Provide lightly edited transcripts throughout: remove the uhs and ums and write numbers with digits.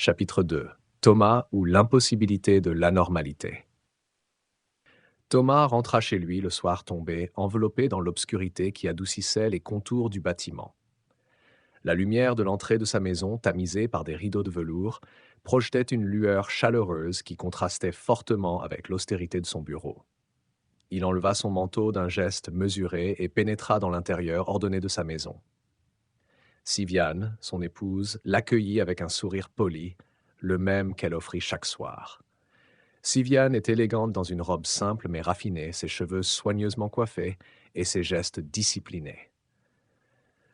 Chapitre 2. Thomas ou l'impossibilité de l'anormalité. Thomas rentra chez lui le soir tombé, enveloppé dans l'obscurité qui adoucissait les contours du bâtiment. La lumière de l'entrée de sa maison, tamisée par des rideaux de velours, projetait une lueur chaleureuse qui contrastait fortement avec l'austérité de son bureau. Il enleva son manteau d'un geste mesuré et pénétra dans l'intérieur ordonné de sa maison. Siviane, son épouse, l'accueillit avec un sourire poli, le même qu'elle offrit chaque soir. Siviane est élégante dans une robe simple mais raffinée, ses cheveux soigneusement coiffés et ses gestes disciplinés.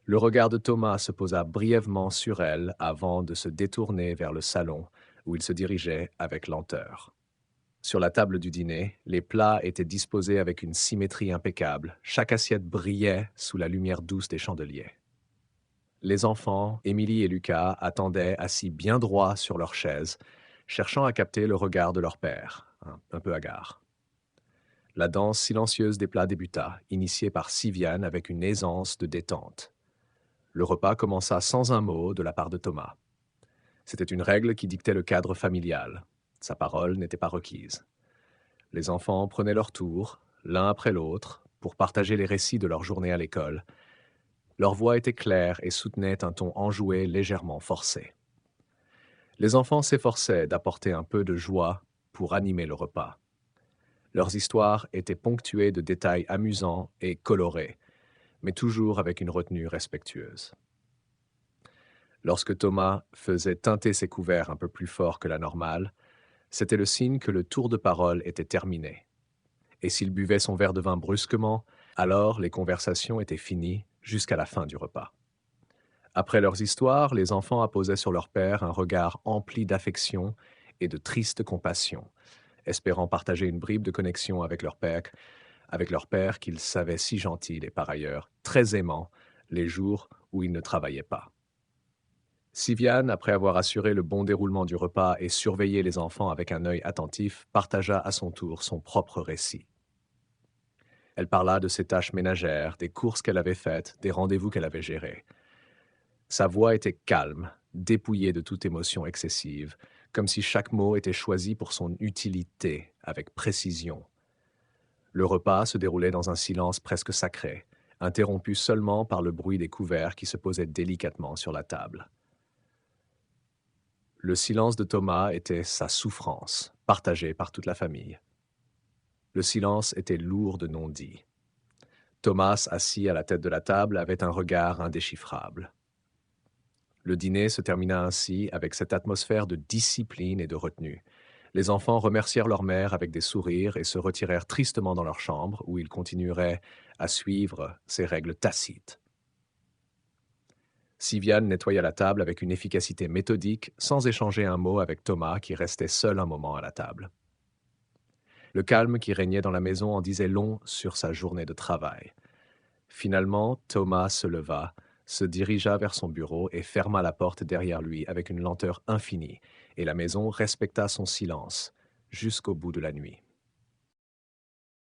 Le regard de Thomas se posa brièvement sur elle avant de se détourner vers le salon où il se dirigeait avec lenteur. Sur la table du dîner, les plats étaient disposés avec une symétrie impeccable, chaque assiette brillait sous la lumière douce des chandeliers. Les enfants, Émilie et Lucas, attendaient assis bien droit sur leurs chaises, cherchant à capter le regard de leur père, un peu hagard. La danse silencieuse des plats débuta, initiée par Siviane avec une aisance de détente. Le repas commença sans un mot de la part de Thomas. C'était une règle qui dictait le cadre familial. Sa parole n'était pas requise. Les enfants prenaient leur tour, l'un après l'autre, pour partager les récits de leur journée à l'école. Leur voix était claire et soutenait un ton enjoué légèrement forcé. Les enfants s'efforçaient d'apporter un peu de joie pour animer le repas. Leurs histoires étaient ponctuées de détails amusants et colorés, mais toujours avec une retenue respectueuse. Lorsque Thomas faisait teinter ses couverts un peu plus fort que la normale, c'était le signe que le tour de parole était terminé. Et s'il buvait son verre de vin brusquement, alors les conversations étaient finies jusqu'à la fin du repas. Après leurs histoires, les enfants apposaient sur leur père un regard empli d'affection et de triste compassion, espérant partager une bribe de connexion avec leur père qu'ils savaient si gentil et par ailleurs très aimant les jours où il ne travaillait pas. Siviane, après avoir assuré le bon déroulement du repas et surveillé les enfants avec un œil attentif, partagea à son tour son propre récit. Elle parla de ses tâches ménagères, des courses qu'elle avait faites, des rendez-vous qu'elle avait gérés. Sa voix était calme, dépouillée de toute émotion excessive, comme si chaque mot était choisi pour son utilité, avec précision. Le repas se déroulait dans un silence presque sacré, interrompu seulement par le bruit des couverts qui se posaient délicatement sur la table. Le silence de Thomas était sa souffrance, partagée par toute la famille. Le silence était lourd de non-dits. Thomas, assis à la tête de la table, avait un regard indéchiffrable. Le dîner se termina ainsi avec cette atmosphère de discipline et de retenue. Les enfants remercièrent leur mère avec des sourires et se retirèrent tristement dans leur chambre où ils continueraient à suivre ces règles tacites. Siviane nettoya la table avec une efficacité méthodique, sans échanger un mot avec Thomas qui restait seul un moment à la table. Le calme qui régnait dans la maison en disait long sur sa journée de travail. Finalement, Thomas se leva, se dirigea vers son bureau et ferma la porte derrière lui avec une lenteur infinie, et la maison respecta son silence jusqu'au bout de la nuit.